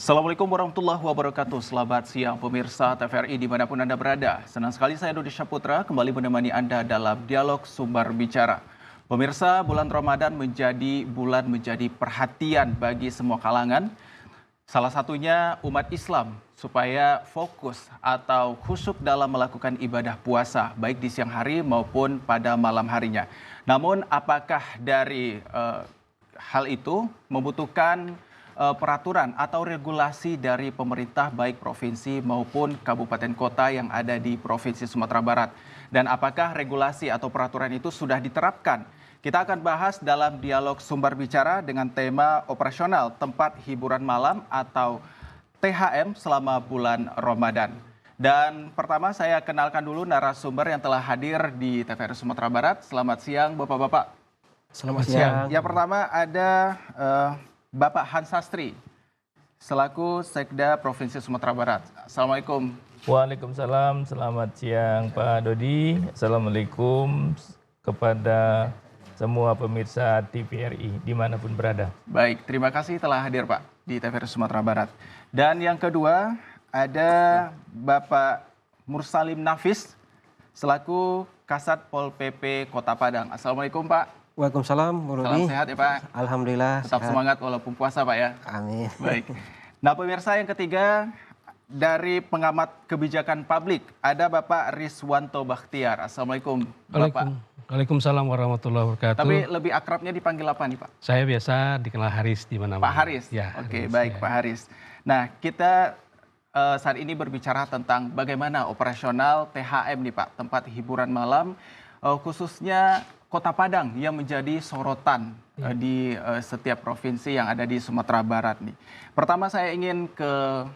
Assalamualaikum warahmatullahi wabarakatuh. Selamat siang pemirsa TVRI dimanapun Anda berada. Senang sekali saya Dodi Syaputra kembali menemani Anda dalam dialog sumber bicara. Pemirsa, bulan Ramadan menjadi perhatian bagi semua kalangan. Salah satunya umat Islam supaya fokus atau khusyuk dalam melakukan ibadah puasa baik di siang hari maupun pada malam harinya. Namun apakah dari hal itu membutuhkan peraturan atau regulasi dari pemerintah baik provinsi maupun kabupaten kota yang ada di Provinsi Sumatera Barat. Dan apakah regulasi atau peraturan itu sudah diterapkan? Kita akan bahas dalam dialog sumber bicara dengan tema operasional tempat hiburan malam atau THM selama bulan Ramadan. Dan pertama saya kenalkan dulu narasumber yang telah hadir di TVRI Sumatera Barat. Selamat siang Bapak-Bapak. Selamat siang. Yang pertama ada Bapak Hans Sastri, selaku Sekda Provinsi Sumatera Barat. Assalamualaikum. Waalaikumsalam, selamat siang Pak Dodi. Assalamualaikum kepada semua pemirsa TVRI dimanapun berada. Baik, terima kasih telah hadir Pak di TVRI Sumatera Barat. Dan yang kedua ada Bapak Mursalim Nafis, selaku Kasat Pol PP Kota Padang. Assalamualaikum Pak. Waalaikumsalam, Salam sehat ya Pak. Alhamdulillah. Tetap sehat. semangat walaupun puasa Pak ya. Amin. Baik. Nah pemirsa, yang ketiga dari pengamat kebijakan publik ada Bapak Riswanto Bakhtiar. Assalamualaikum Bapak. Waalaikumsalam warahmatullahi wabarakatuh. Tapi lebih akrabnya dipanggil apa nih Pak? Saya biasa dikenal Haris di mana-mana. Pak Haris. Ya. Oke, Haris, baik ya. Pak Haris. Nah kita saat ini berbicara tentang bagaimana operasional THM nih Pak, tempat hiburan malam khususnya Kota Padang yang menjadi sorotan di setiap provinsi yang ada di Sumatera Barat nih. Pertama saya ingin ke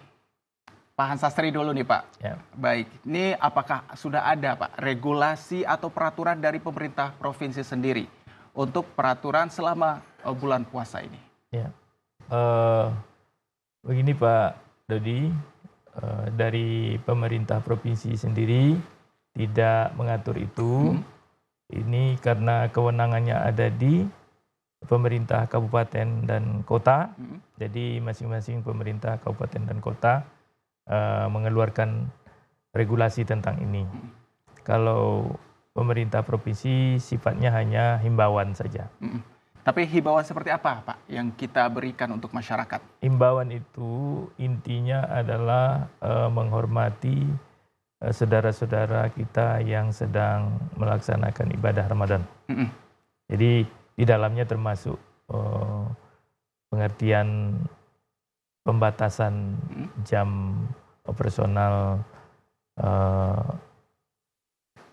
Pak Hans Sastri dulu nih Pak. Ya. Baik, ini apakah sudah ada Pak regulasi atau peraturan dari pemerintah provinsi sendiri untuk peraturan selama bulan puasa ini? Ya. Begini Pak Dodi, dari pemerintah provinsi sendiri tidak mengatur itu. Ini karena kewenangannya ada di pemerintah kabupaten dan kota. Jadi masing-masing pemerintah kabupaten dan kota mengeluarkan regulasi tentang ini. Kalau pemerintah provinsi sifatnya hanya himbauan saja. Tapi himbauan seperti apa Pak yang kita berikan untuk masyarakat? Himbauan itu intinya adalah menghormati saudara-saudara kita yang sedang melaksanakan ibadah Ramadan. Jadi di dalamnya termasuk pengertian pembatasan jam operasional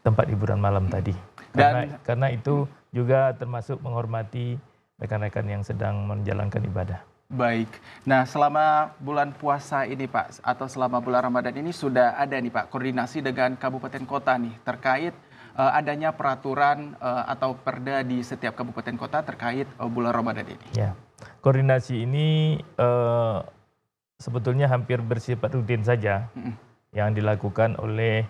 tempat hiburan malam tadi. Karena itu juga termasuk menghormati rekan-rekan yang sedang menjalankan ibadah. Baik. Nah, selama bulan puasa ini Pak, atau selama bulan Ramadan ini sudah ada nih Pak koordinasi dengan kabupaten kota nih terkait adanya peraturan atau perda di setiap kabupaten kota terkait bulan Ramadan ini. Ya, koordinasi ini sebetulnya hampir bersifat rutin saja yang dilakukan oleh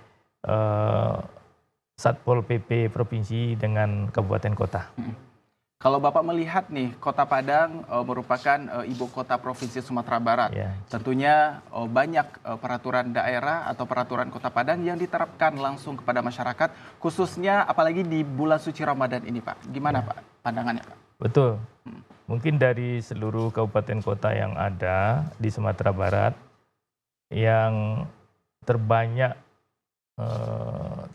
Satpol PP provinsi dengan kabupaten kota. Kalau Bapak melihat nih, Kota Padang merupakan ibu kota Provinsi Sumatera Barat. Ya. Tentunya banyak peraturan daerah atau peraturan Kota Padang yang diterapkan langsung kepada masyarakat, khususnya apalagi di bulan suci Ramadan ini Pak. Gimana Pak pandangannya Pak? Betul. Mungkin dari seluruh kabupaten kota yang ada di Sumatera Barat, yang terbanyak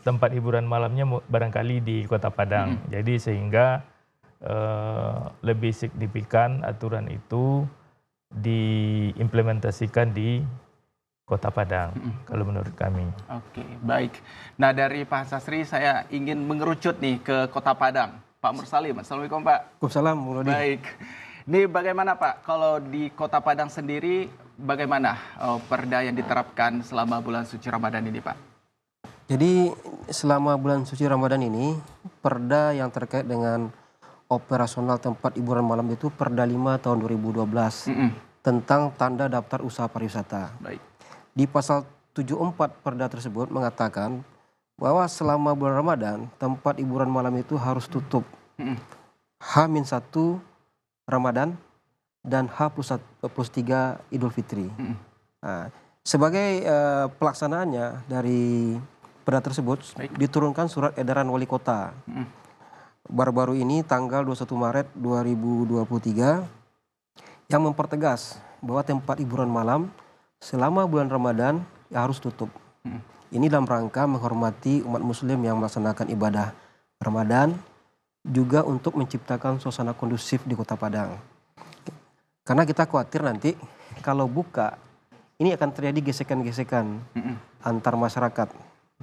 tempat hiburan malamnya barangkali di Kota Padang. Jadi sehingga lebih signifikan aturan itu diimplementasikan di Kota Padang, kalau menurut kami. Oke, baik. Nah dari Pak Sastri saya ingin mengerucut nih ke Kota Padang. Pak Mursalim, Assalamualaikum Pak. Waalaikumsalam. Baik. Ini bagaimana Pak, kalau di Kota Padang sendiri bagaimana perda yang diterapkan selama bulan suci Ramadan ini Pak? Jadi selama bulan suci Ramadan ini, perda yang terkait dengan operasional tempat hiburan malam itu Perda 5 tahun 2012 tentang tanda daftar usaha pariwisata. Baik. Di pasal 74 perda tersebut mengatakan bahwa selama bulan Ramadan tempat hiburan malam itu harus tutup. H-1 Ramadan dan H+3 Idul Fitri. Nah, sebagai pelaksanaannya dari perda tersebut diturunkan surat edaran wali kota. Baru-baru ini tanggal 21 Maret 2023 yang mempertegas bahwa tempat hiburan malam selama bulan Ramadan ya harus tutup. Ini dalam rangka menghormati umat muslim yang melaksanakan ibadah Ramadan, juga untuk menciptakan suasana kondusif di Kota Padang. Karena kita khawatir nanti kalau buka, ini akan terjadi gesekan-gesekan antar masyarakat.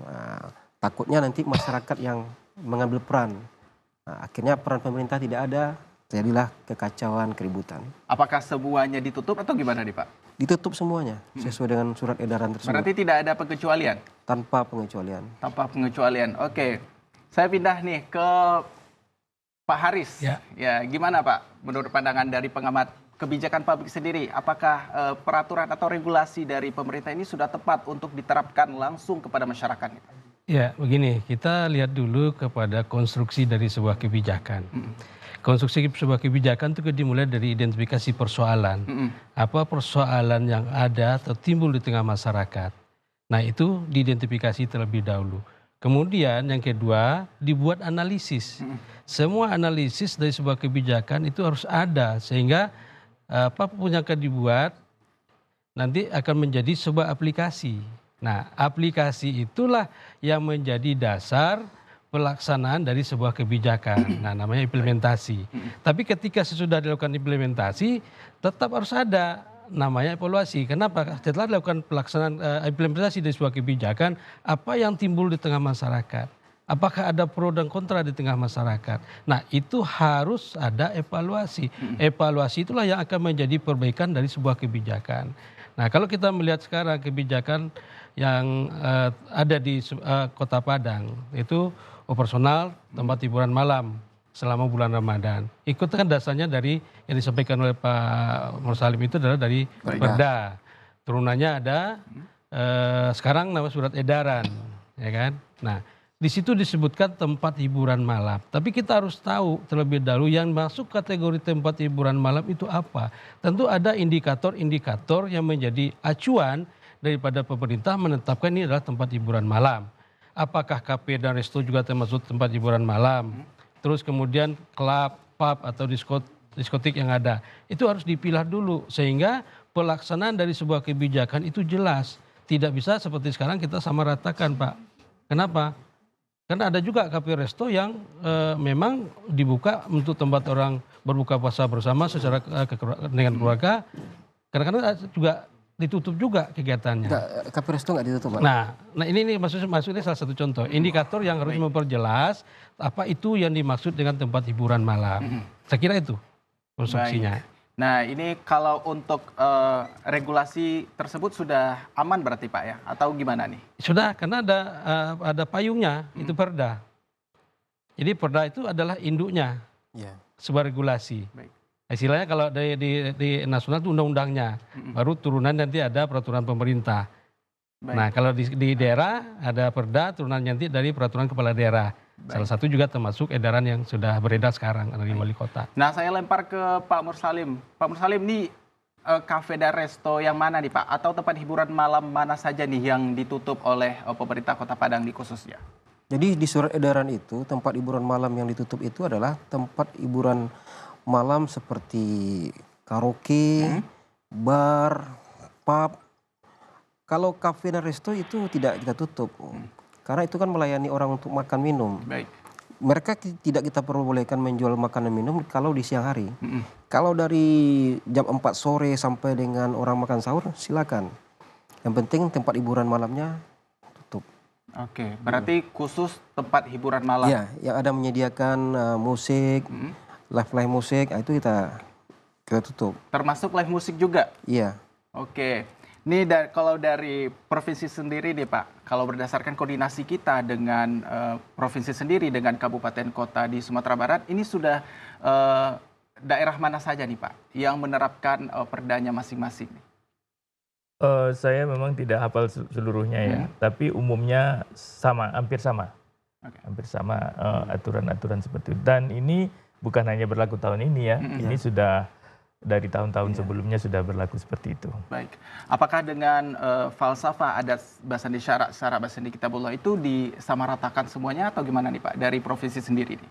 Nah, takutnya nanti masyarakat yang mengambil peran. Nah, akhirnya peran pemerintah tidak ada, terjadilah kekacauan, keributan. Apakah semuanya ditutup atau gimana nih Pak? Ditutup semuanya sesuai dengan surat edaran tersebut. Berarti tidak ada pengecualian? Tanpa pengecualian. Tanpa pengecualian, oke. Saya pindah nih ke Pak Haris. Ya, gimana Pak? Menurut pandangan dari pengamat kebijakan publik sendiri, apakah peraturan atau regulasi dari pemerintah ini sudah tepat untuk diterapkan langsung kepada masyarakat? Ya, begini, kita lihat dulu kepada konstruksi dari sebuah kebijakan. Konstruksi sebuah kebijakan itu dimulai dari identifikasi persoalan. Apa persoalan yang ada atau timbul di tengah masyarakat. Nah, itu diidentifikasi terlebih dahulu. Kemudian yang kedua, dibuat analisis. Semua analisis dari sebuah kebijakan itu harus ada, sehingga apapun yang akan dibuat nanti akan menjadi sebuah aplikasi. Nah, aplikasi itulah yang menjadi dasar pelaksanaan dari sebuah kebijakan. Nah, namanya implementasi. Tapi ketika sesudah dilakukan implementasi, tetap harus ada namanya evaluasi. Kenapa? Setelah dilakukan pelaksanaan implementasi dari sebuah kebijakan, apa yang timbul di tengah masyarakat? Apakah ada pro dan kontra di tengah masyarakat? Nah, itu harus ada evaluasi. Evaluasi itulah yang akan menjadi perbaikan dari sebuah kebijakan. Nah, kalau kita melihat sekarang kebijakan yang ada di Kota Padang, itu operasional tempat hiburan malam selama bulan Ramadan. Ikut kan dasarnya dari yang disampaikan oleh Pak Mursalim itu adalah dari Perda. Turunannya ada sekarang nama surat edaran, ya kan? Nah, di situ disebutkan tempat hiburan malam. Tapi kita harus tahu terlebih dahulu yang masuk kategori tempat hiburan malam itu apa. Tentu ada indikator-indikator yang menjadi acuan daripada pemerintah menetapkan ini adalah tempat hiburan malam. Apakah kafe dan resto juga termasuk tempat hiburan malam? Terus kemudian klub, pub atau diskotik yang ada. Itu harus dipilah dulu sehingga pelaksanaan dari sebuah kebijakan itu jelas. Tidak bisa seperti sekarang kita sama ratakan, Pak. Kenapa? Karena ada juga kafe resto yang memang dibuka untuk tempat orang berbuka puasa bersama secara dengan keluarga. Kadang-kadang juga ditutup juga kegiatannya. Kafe resto nggak ditutup, Pak? Nah ini maksudnya salah satu contoh. Indikator yang harus memperjelas apa itu yang dimaksud dengan tempat hiburan malam. Saya kira itu konstruksinya. Nah, ini kalau untuk regulasi tersebut sudah aman berarti Pak ya? Atau gimana nih? Sudah, karena ada payungnya, itu Perda. Jadi Perda itu adalah induknya sebuah regulasi. Baik. Istilahnya kalau di nasional itu undang-undangnya, baru turunan nanti ada peraturan pemerintah. Baik. Nah, kalau di daerah ada Perda, turunan nanti dari peraturan kepala daerah. Baik. Salah satu juga termasuk edaran yang sudah beredar sekarang dari wali kota. Nah, saya lempar ke Pak Mursalim. Pak Mursalim, ini kafe dan resto yang mana nih Pak? Atau tempat hiburan malam mana saja nih yang ditutup oleh pemerintah Kota Padang di khususnya? Jadi di surat edaran itu tempat hiburan malam yang ditutup itu adalah tempat hiburan malam seperti karaoke, bar, pub. Kalau kafe dan resto itu tidak kita tutup. Karena itu kan melayani orang untuk makan minum. Baik. Mereka tidak kita perbolehkan menjual makanan minum kalau di siang hari. Kalau dari jam 4 sore sampai dengan orang makan sahur silakan. Yang penting tempat hiburan malamnya tutup. Oke, berarti khusus tempat hiburan malam. Ya, yang ada menyediakan musik, live musik, itu kita tutup. Termasuk live musik juga? Iya. Oke. Ini kalau dari provinsi sendiri nih Pak, kalau berdasarkan koordinasi kita dengan provinsi sendiri dengan kabupaten kota di Sumatera Barat, ini sudah daerah mana saja nih Pak yang menerapkan perdanya masing-masing? Saya memang tidak hafal seluruhnya ya, tapi umumnya sama, hampir sama. Hampir sama aturan-aturan seperti itu. Dan ini bukan hanya berlaku tahun ini ya, ini sudah dari tahun-tahun sebelumnya sudah berlaku seperti itu. Baik. Apakah dengan falsafah adat Basandi syarak Basandi Kitabullah itu disamaratakan semuanya atau gimana nih Pak dari provinsi sendiri nih?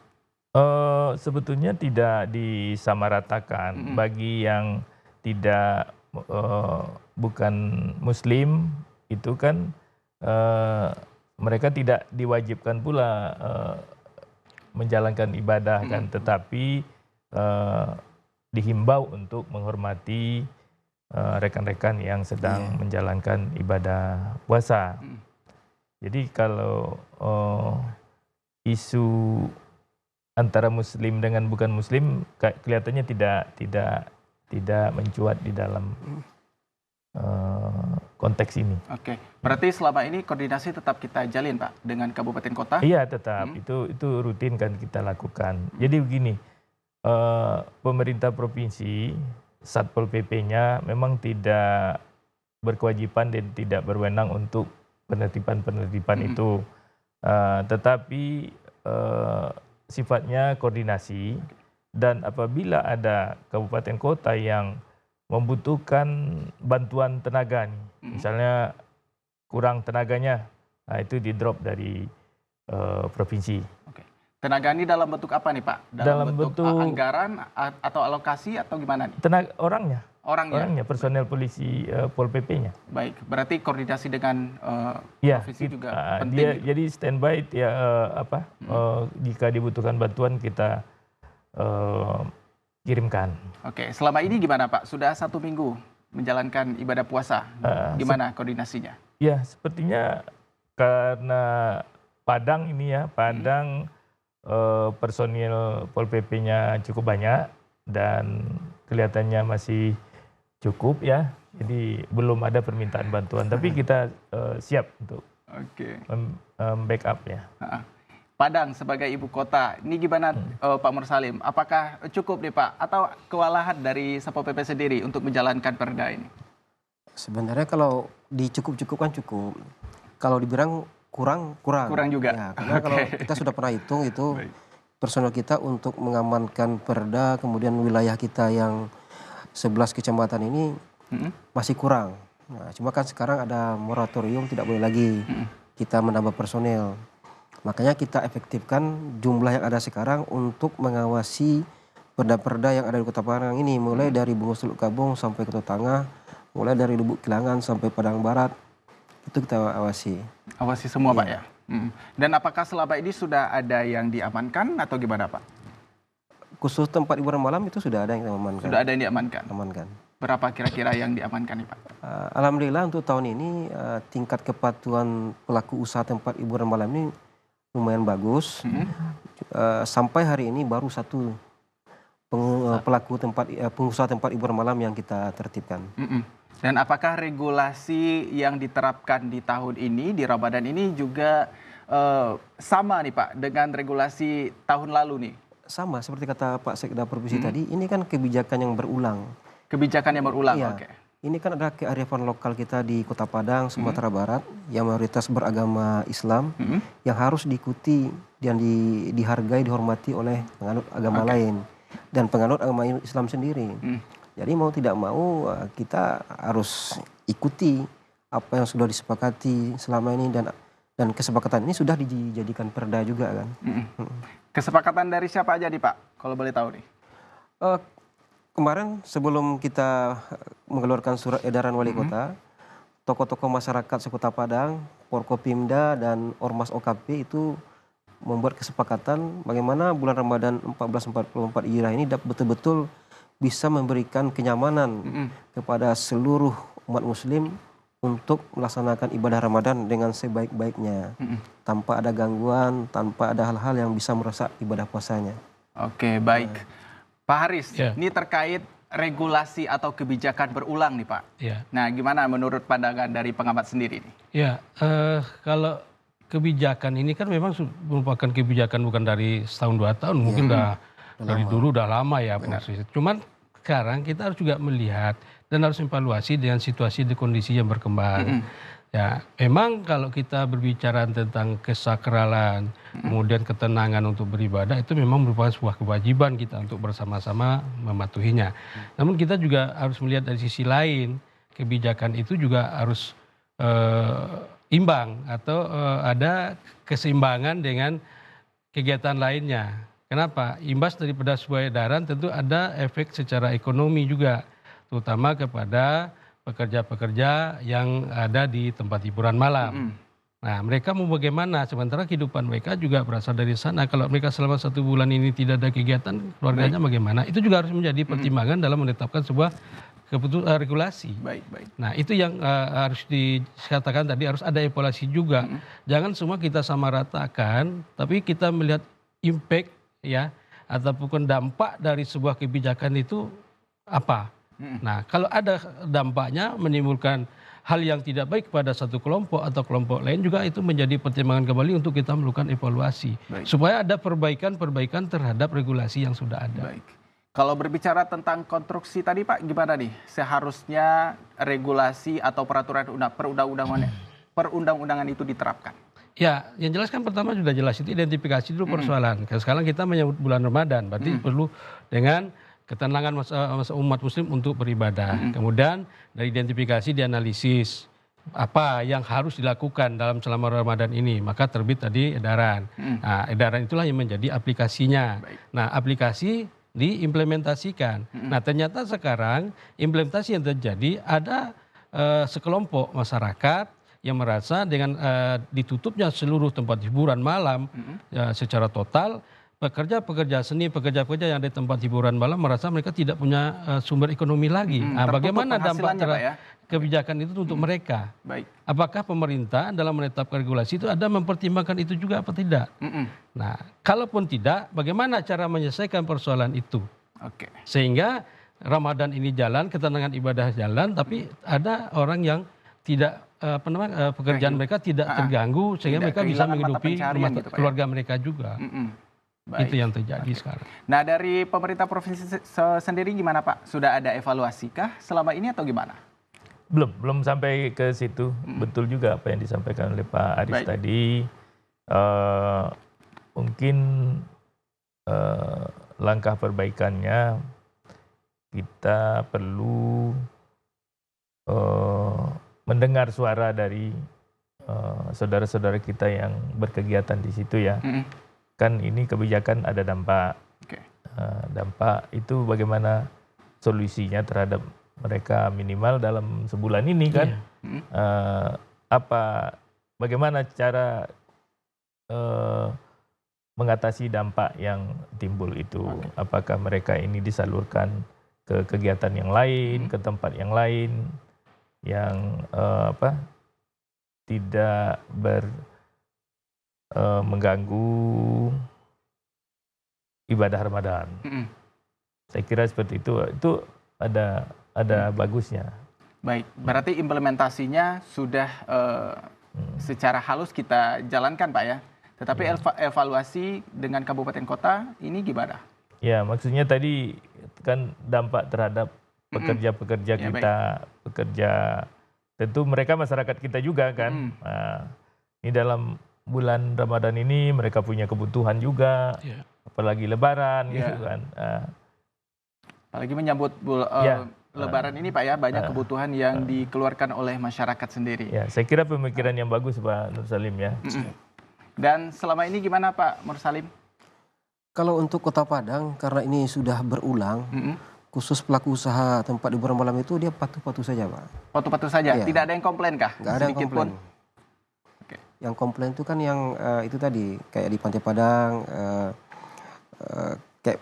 Sebetulnya tidak disamaratakan. Bagi yang tidak bukan Muslim itu kan mereka tidak diwajibkan pula menjalankan ibadah kan, tetapi dihimbau untuk menghormati rekan-rekan yang sedang menjalankan ibadah puasa. Jadi kalau isu antara Muslim dengan bukan Muslim kelihatannya tidak mencuat di dalam konteks ini. Oke, berarti selama ini koordinasi tetap kita jalin Pak dengan kabupaten kota? Iya tetap, itu rutin kan kita lakukan. Jadi begini, pemerintah provinsi, Satpol PP-nya memang tidak berkewajiban dan tidak berwenang untuk penertiban-penertiban itu. Tetapi sifatnya koordinasi, dan apabila ada kabupaten kota yang membutuhkan bantuan tenaga nih, misalnya kurang tenaganya, nah itu di-drop dari provinsi. Oke. Tenaga ini dalam bentuk apa nih Pak? Dalam bentuk anggaran atau alokasi atau gimana nih? Tenaga orangnya, personel polisi Pol PP-nya. Baik, berarti koordinasi dengan provinsi juga penting. Jadi standby jika dibutuhkan bantuan kita kirimkan. Oke, selama ini gimana Pak? Sudah 1 minggu menjalankan ibadah puasa, gimana koordinasinya? Ya, sepertinya karena Padang ini ya, personil Pol PP-nya cukup banyak dan kelihatannya masih cukup ya. Jadi belum ada permintaan bantuan, tapi kita siap untuk backup ya. Padang sebagai ibu kota, ini gimana Pak Mursalim? Apakah cukup nih Pak? Atau kewalahan dari Satpol PP sendiri untuk menjalankan perda ini? Sebenarnya kalau dicukup-cukupkan cukup. Kalau dibilang kurang juga. Ya, karena kalau kita sudah pernah hitung itu personel kita untuk mengamankan perda, kemudian wilayah kita yang 11 kecamatan ini masih kurang. Nah, cuma kan sekarang ada moratorium, tidak boleh lagi kita menambah personel. Makanya kita efektifkan jumlah yang ada sekarang untuk mengawasi perda-perda yang ada di Kota Padang ini, mulai dari Bungus Teluk Kabung sampai Kota Tengah, mulai dari Lubuk Kilangan sampai Padang Barat, itu kita awasi. Awasi semua Pak ya? Dan apakah selama ini sudah ada yang diamankan atau gimana Pak? Khusus tempat hiburan malam itu sudah ada yang diamankan. Sudah ada yang diamankan? Amankan. Berapa kira-kira yang diamankan nih Pak? Alhamdulillah untuk tahun ini tingkat kepatuhan pelaku usaha tempat hiburan malam ini lumayan bagus. Sampai hari ini baru 1 pengusaha tempat hiburan malam yang kita tertibkan. Dan apakah regulasi yang diterapkan di tahun ini, di Ramadan ini juga sama nih Pak dengan regulasi tahun lalu nih? Sama seperti kata Pak Sekda Provinsi tadi, ini kan kebijakan yang berulang. Kebijakan yang berulang, iya. Oke. Ini kan ada kearifan lokal kita di Kota Padang, Sumatera Barat, yang mayoritas beragama Islam, yang harus diikuti dan dihargai, dihormati oleh penganut agama lain dan penganut agama Islam sendiri. Jadi mau tidak mau kita harus ikuti apa yang sudah disepakati selama ini, dan kesepakatan ini sudah dijadikan perda juga kan. Kesepakatan dari siapa aja nih Pak, kalau boleh tahu nih? Kemarin sebelum kita mengeluarkan surat edaran wali kota, tokoh-tokoh masyarakat sekota Padang, Forkopimda dan Ormas OKP itu membuat kesepakatan bagaimana bulan Ramadan 1444 Hijriah ini betul-betul bisa memberikan kenyamanan kepada seluruh umat muslim untuk melaksanakan ibadah Ramadan dengan sebaik-baiknya, tanpa ada gangguan, tanpa ada hal-hal yang bisa merusak ibadah puasanya. Oke, baik. Pak Haris, ini terkait regulasi atau kebijakan berulang nih Pak. Nah, gimana menurut pandangan dari pengamat sendiri nih? Ya, kalau kebijakan ini kan memang merupakan kebijakan bukan dari setahun 2 tahun, mungkin dari dulu udah lama ya. Cuman sekarang kita harus juga melihat dan harus evaluasi dengan situasi dan kondisi yang berkembang. Ya, memang kalau kita berbicara tentang kesakralan, kemudian ketenangan untuk beribadah, itu memang merupakan sebuah kewajiban kita untuk bersama-sama mematuhinya. Namun kita juga harus melihat dari sisi lain, kebijakan itu juga harus imbang atau ada keseimbangan dengan kegiatan lainnya. Kenapa? Imbas daripada sebuah edaran tentu ada efek secara ekonomi juga, terutama kepada pekerja-pekerja yang ada di tempat hiburan malam. Nah, mereka mau bagaimana? Sementara kehidupan mereka juga berasal dari sana. Kalau mereka selama 1 bulan ini tidak ada kegiatan, keluarganya bagaimana? Itu juga harus menjadi pertimbangan dalam menetapkan sebuah regulasi. Baik, baik. Nah, itu yang harus dikatakan tadi, harus ada evaluasi juga. Jangan semua kita samaratakan, tapi kita melihat impact ya ataupun dampak dari sebuah kebijakan itu apa. Nah, kalau ada dampaknya menimbulkan hal yang tidak baik pada satu kelompok atau kelompok lain, juga itu menjadi pertimbangan kembali untuk kita melakukan evaluasi. Baik. Supaya ada perbaikan-perbaikan terhadap regulasi yang sudah ada. Baik. Kalau berbicara tentang konstruksi tadi Pak, gimana nih? Seharusnya regulasi atau peraturan perundang-undangan itu diterapkan? Ya, yang jelas kan pertama sudah jelas, itu identifikasi dulu persoalan. Sekarang kita menyambut bulan Ramadan, berarti perlu dengan ketenangan masa umat muslim untuk beribadah. Kemudian dari identifikasi dianalisis apa yang harus dilakukan dalam selama Ramadan ini, maka terbit tadi edaran. Nah, edaran itulah yang menjadi aplikasinya. Baik. Nah, aplikasi diimplementasikan. Nah, ternyata sekarang implementasi yang terjadi ada sekelompok masyarakat yang merasa dengan ditutupnya seluruh tempat hiburan malam secara total, pekerja-pekerja seni, pekerja-pekerja yang ada di tempat hiburan malam merasa mereka tidak punya sumber ekonomi lagi. Nah, bagaimana dampak penghasilannya, Pak, ya? kebijakan itu untuk mereka? Baik. Apakah pemerintah dalam menetapkan regulasi itu ada mempertimbangkan itu juga apa tidak? Nah, kalaupun tidak, bagaimana cara menyelesaikan persoalan itu? Oke. Sehingga Ramadan ini jalan, ketenangan ibadah jalan, tapi ada orang yang tidak pekerjaan mereka tidak terganggu, sehingga Tidak mereka bisa kehilangan mata menghidupi pencarian gitu, Pak, ya? keluarga mereka juga. Baik. Itu yang terjadi sekarang. Nah, dari pemerintah provinsi sendiri gimana Pak? Sudah ada evaluasi kah selama ini atau gimana? Belum sampai ke situ. Betul juga apa yang disampaikan oleh Pak Aris Baik. tadi. Mungkin langkah perbaikannya kita perlu mendengar suara dari saudara-saudara kita yang berkegiatan di situ ya. Kan ini kebijakan ada dampak. Oke. Dampak itu bagaimana solusinya terhadap mereka minimal dalam sebulan ini kan. Bagaimana cara mengatasi dampak yang timbul itu. Apakah mereka ini disalurkan ke kegiatan yang lain, ke tempat yang lain yang tidak mengganggu ibadah Ramadan. Saya kira seperti itu. Itu ada bagusnya. Baik, berarti implementasinya sudah secara halus kita jalankan Pak ya. Tetapi evaluasi dengan kabupaten kota ini gimana? Ya, maksudnya tadi kan dampak terhadap pekerja-pekerja kita, pekerja tentu mereka masyarakat kita juga kan. Nah, ini dalam bulan Ramadan ini mereka punya kebutuhan juga, apalagi Lebaran gitu kan. Apalagi menyambut Lebaran ini Pak ya, banyak kebutuhan yang dikeluarkan oleh masyarakat sendiri. Ya, saya kira pemikiran yang bagus Pak Nur Salim ya. Dan selama ini gimana Pak Nur Salim? Kalau untuk Kota Padang, karena ini sudah berulang, khusus pelaku usaha tempat hiburan malam itu dia patuh-patuh saja Pak. Patuh-patuh saja, Iya. tidak ada yang komplain kah? Nggak ada yang Sedikit komplain. pun? Yang komplain itu kan yang itu tadi, kayak di Pantai Padang, kayak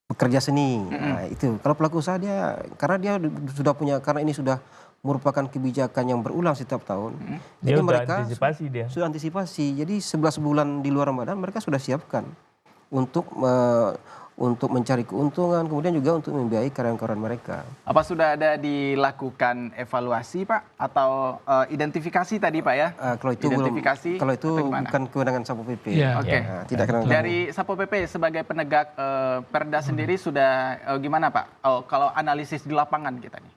pekerja seni. Nah, itu. Kalau pelaku usaha dia, karena dia sudah punya, karena ini sudah merupakan kebijakan yang berulang setiap tahun. Dia Jadi udah mereka antisipasi dia. sudah antisipasi. Jadi 11 bulan di luar Ramadan mereka sudah siapkan untuk mencari keuntungan, kemudian juga untuk membiayai karyawan-karyawan mereka. Apa sudah ada dilakukan evaluasi Pak atau identifikasi tadi Pak ya? Kalau itu belum, Identifikasi kalau itu atau gimana? bukan kewenangan Satpol PP. Iya. Oke. Nah, tidak kena Dari Satpol PP sebagai penegak Perda sendiri sudah gimana Pak? Kalau analisis di lapangan kita nih.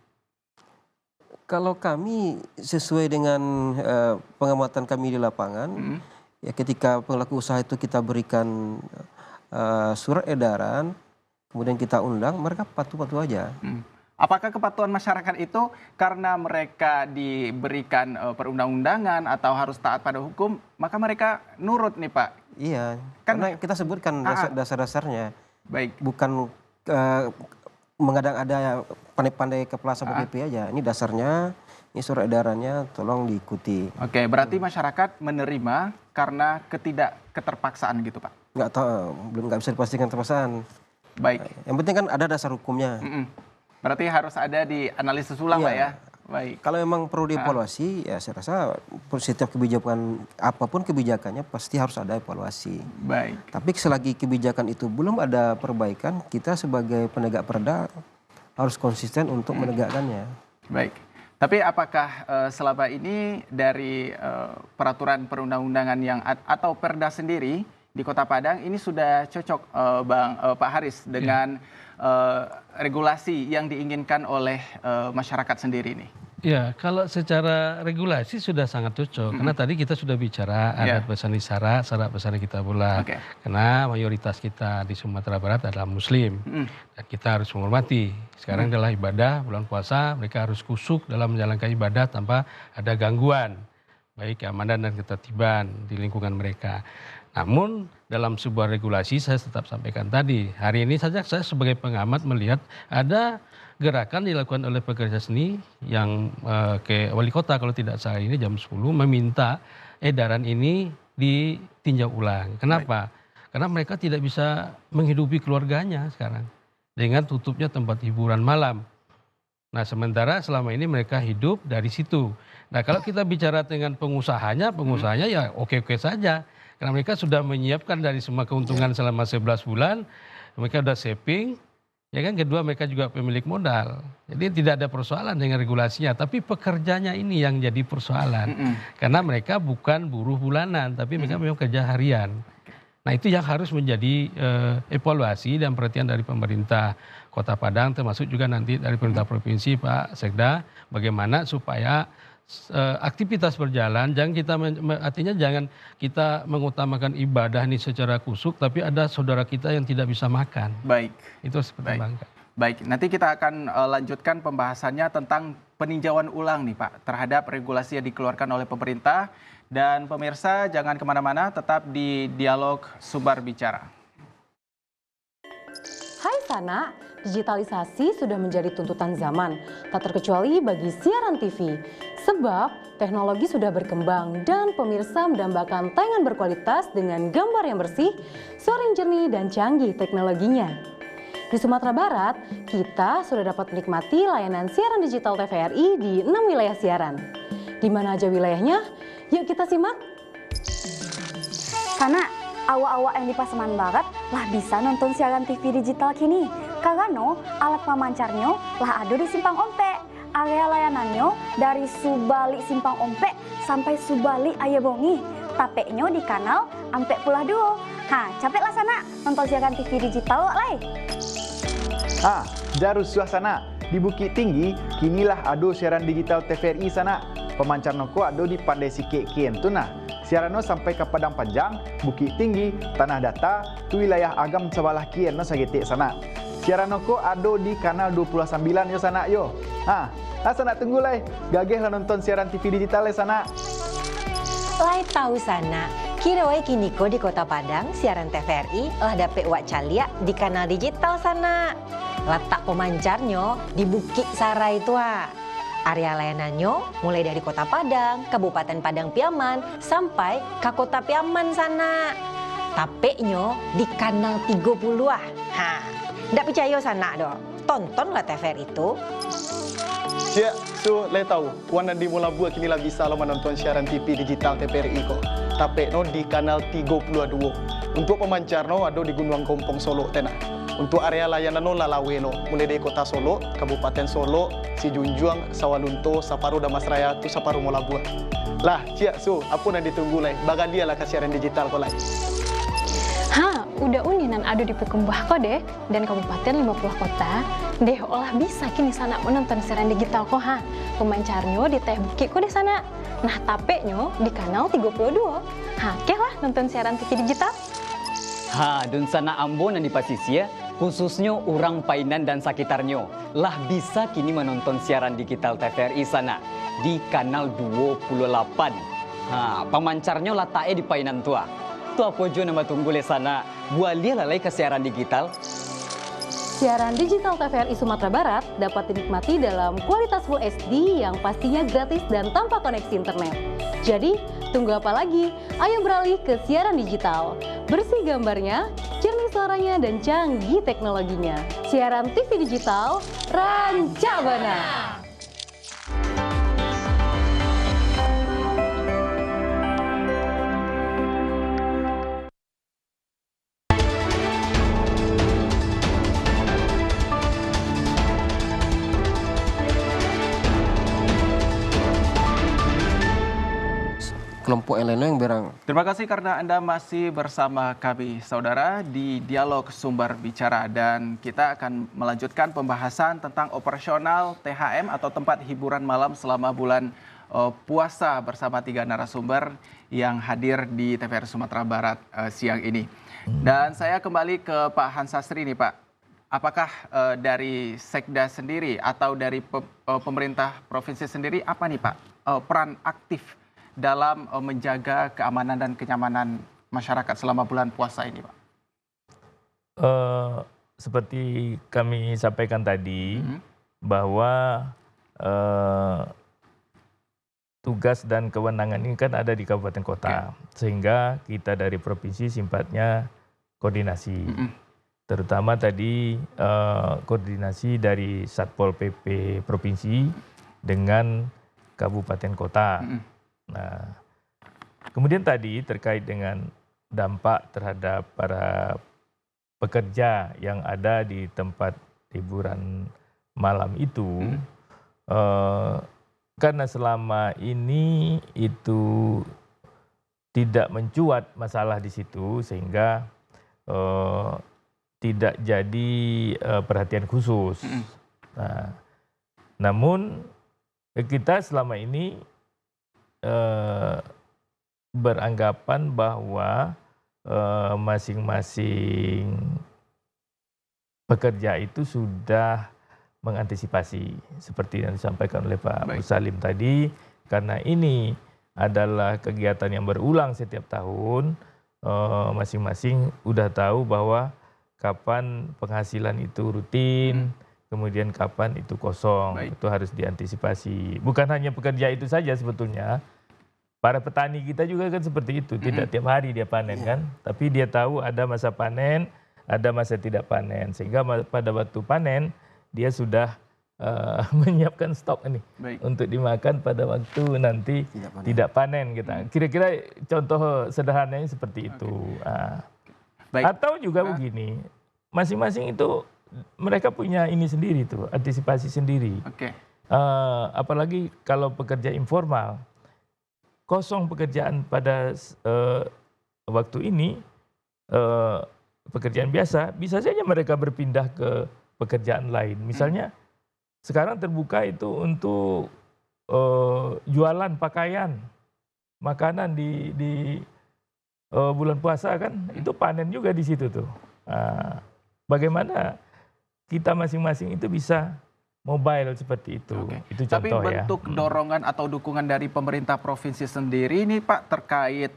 Kalau kami sesuai dengan pengamatan kami di lapangan, ya ketika pelaku usaha itu kita berikan surat edaran, kemudian kita undang, mereka patuh-patuh aja. Apakah kepatuhan masyarakat itu karena mereka diberikan perundang-undangan atau harus taat pada hukum, maka mereka nurut nih Pak? Iya, karena kita sebutkan dasar-dasarnya. Baik. Bukan mengadang-ada pandai-pandai kepala Satpol PP aja. Ini dasarnya, ini surat edarannya, tolong diikuti. Oke, berarti masyarakat menerima karena keterpaksaan gitu Pak? Nggak tahu, nggak bisa dipastikan terpaksaan. Baik. Yang penting kan ada dasar hukumnya. Berarti harus ada di analisis ulang Pak ya? Baik. Kalau memang perlu dievaluasi, ya saya rasa setiap kebijakan, apapun kebijakannya pasti harus ada evaluasi. Baik. Tapi selagi kebijakan itu belum ada perbaikan, kita sebagai penegak perda harus konsisten untuk menegakkannya. Baik. Tapi apakah selama ini dari peraturan perundang-undangan yang atau perda sendiri di Kota Padang ini sudah cocok Pak Haris dengan regulasi yang diinginkan oleh masyarakat sendiri ini? Ya, kalau secara regulasi sudah sangat cocok. Karena tadi kita sudah bicara adat pesani sara, syarat pesani kita pula. Karena mayoritas kita di Sumatera Barat adalah Muslim. Dan kita harus menghormati. Sekarang adalah ibadah, bulan puasa, mereka harus kusuk dalam menjalankan ibadah tanpa ada gangguan. Baik keamanan dan ketertiban di lingkungan mereka. Namun dalam sebuah regulasi saya tetap sampaikan tadi, hari ini saja saya sebagai pengamat melihat ada gerakan dilakukan oleh pekerja seni yang ke wali kota kalau tidak salah ini jam 10 meminta edaran ini ditinjau ulang. Kenapa? Karena mereka tidak bisa menghidupi keluarganya sekarang dengan tutupnya tempat hiburan malam. Nah sementara selama ini mereka hidup dari situ. Nah kalau kita bicara dengan pengusahanya ya oke-oke saja. Karena mereka sudah menyiapkan dari semua keuntungan selama 11 bulan, mereka sudah saving, ya kan, kedua mereka juga pemilik modal. Jadi tidak ada persoalan dengan regulasinya, tapi pekerjanya ini yang jadi persoalan. Karena mereka bukan buruh bulanan, tapi mereka memang kerja harian. Nah itu yang harus menjadi evaluasi dan perhatian dari pemerintah Kota Padang, termasuk juga nanti dari pemerintah provinsi Pak Sekda, bagaimana supaya aktivitas berjalan, artinya jangan kita mengutamakan ibadah ini secara kusuk, tapi ada saudara kita yang tidak bisa makan. Baik. Itu harus dipertimbangkan. Baik, nanti kita akan lanjutkan pembahasannya tentang peninjauan ulang nih Pak, terhadap regulasi yang dikeluarkan oleh pemerintah. Dan pemirsa jangan kemana-mana, tetap di Dialog Sumber Bicara. Hai Sana, digitalisasi sudah menjadi tuntutan zaman, tak terkecuali bagi siaran TV. Sebab teknologi sudah berkembang dan pemirsa mendambakan tayangan berkualitas dengan gambar yang bersih, suara yang jernih dan canggih teknologinya. Di Sumatera Barat, kita sudah dapat menikmati layanan siaran digital TVRI di 6 wilayah siaran. Di mana aja wilayahnya? Yuk kita simak. Karena awak-awak yang di Pasaman Barat lah bisa nonton siaran TV digital kini. Karena alat pemancarnya lah ada di Simpang Ompe. Area layanannya dari Subali Simpang Ompe sampai Subali Ayabongi. Tapeknya di kanal Ampek Pulah Duo. Capek lah Sana nonton siaran TV digital wak lai. Jaru suasana di Bukit Tinggi kinilah ado siaran digital TVRI Sana. Pemancar noko ado di Pandai Sike Kien tu nah. Siarano sampai ke Padang Panjang, Bukit Tinggi, Tanah Data, tu wilayah agam sebelah Kien no sagetik sana. Siaranoko ado di kanal 29 yo Sana yo. Sana tunggu lai. Gageh lah nonton siaran TV digital Sana. Lai tahu Sana. Kira wae kiniko di Kota Padang siaran TVRI lah dapet wak calia di kanal digital Sana. Letak pemancarnya di Bukit Sarai tua. Area layanannya mulai dari Kota Padang, Kabupaten Padang Piaman, sampai ke Kota Piaman Sana. Tapeknya di kanal 30 ah. Ndak percaya Sana doh. Tontonlah TVRI itu. Ya, so le tahu. Wan di Mula Buat kini lah bisa lo menonton siaran TV digital TVRI ko. Tapekno di kanal 32. Untuk pemancarno ada di Gunung Kompong Solo tenah. Untuk area layanan lalawe no, mulai dari Kota Solo, Kabupaten Solo, Sijunjuang, Sawalunto, Saparu Damasraya, tu Saparu Molabuah. Lah, cia so, apa nak ditunggu lai? Bagan dia lah ke siaran digital ko lai. Udah uninan adu di Pekumbah kode dan kabupaten 50 kota, deh olah bisa kini sana menonton siaran digital kok Pemancarnyo di Teh Bukit kode sana. Nah tapeknyo di kanal 32. Keh lah nonton siaran TV digital. Dan sana Ambon dan di Pasisia, khususnya orang Painan dan sekitarnya, lah bisa kini menonton siaran digital TVRI sana di kanal 28. Pemancarnya letaknya di Painan tua. Tuh apa jo nama tunggu le sana, buat dia lalai ke siaran digital. Siaran digital TVRI Sumatera Barat dapat dinikmati dalam kualitas Full HD yang pastinya gratis dan tanpa koneksi internet. Jadi, tunggu apa lagi? Ayo beralih ke siaran digital. Bersih gambarnya, jernih suaranya, dan canggih teknologinya. Siaran TV digital, Rancabana. Kelompok yang lainnya yang berang. Terima kasih karena Anda masih bersama kami, saudara, di Dialog Sumber Bicara. Dan kita akan melanjutkan pembahasan tentang operasional THM atau tempat hiburan malam selama bulan puasa bersama 3 narasumber yang hadir di TVRI Sumatera Barat siang ini. Dan saya kembali ke Pak Hans Sastri nih Pak. Apakah dari Sekda sendiri atau dari pemerintah provinsi sendiri apa nih Pak peran aktif dalam menjaga keamanan dan kenyamanan masyarakat selama bulan puasa ini, Pak? Seperti kami sampaikan tadi, bahwa tugas dan kewenangan ini kan ada di kabupaten kota, sehingga kita dari provinsi sifatnya koordinasi. Terutama tadi koordinasi dari Satpol PP provinsi dengan kabupaten kota. Nah, kemudian tadi terkait dengan dampak terhadap para pekerja yang ada di tempat hiburan malam itu, karena selama ini itu tidak mencuat masalah di situ sehingga tidak jadi perhatian khusus. Nah, namun kita selama ini beranggapan bahwa masing-masing pekerja itu sudah mengantisipasi seperti yang disampaikan oleh Pak Musalim tadi, karena ini adalah kegiatan yang berulang setiap tahun, masing-masing udah tahu bahwa kapan penghasilan itu rutin, kemudian kapan itu kosong, itu harus diantisipasi. Bukan hanya pekerja itu saja sebetulnya, para petani kita juga kan seperti itu, tidak tiap hari dia panen kan, tapi dia tahu ada masa panen, ada masa tidak panen, sehingga pada waktu panen dia sudah menyiapkan stok ini untuk dimakan pada waktu nanti tidak panen kita. Kira-kira contoh sederhananya seperti itu. Atau juga begini, masing-masing itu mereka punya ini sendiri tuh, antisipasi sendiri. Apalagi kalau pekerja informal, kosong pekerjaan pada waktu ini, pekerjaan biasa, bisa saja mereka berpindah ke pekerjaan lain. Misalnya sekarang terbuka itu untuk jualan pakaian, makanan di bulan puasa kan, itu panen juga di situ tuh. Bagaimana kita masing-masing itu bisa mobile seperti itu. Itu contoh. Tapi bentuk dorongan atau dukungan dari pemerintah provinsi sendiri ini Pak terkait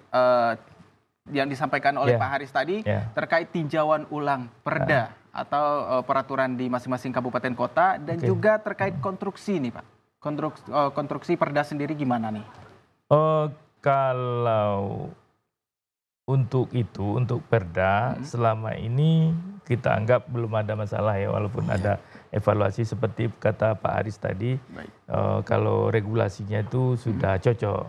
yang disampaikan oleh Pak Haris tadi terkait tinjauan ulang perda atau peraturan di masing-masing kabupaten kota dan juga terkait konstruksi nih Pak. Konstruksi perda sendiri gimana nih? Kalau untuk itu, untuk perda selama ini kita anggap belum ada masalah ya, walaupun ada evaluasi seperti kata Pak Haris tadi, kalau regulasinya itu sudah cocok.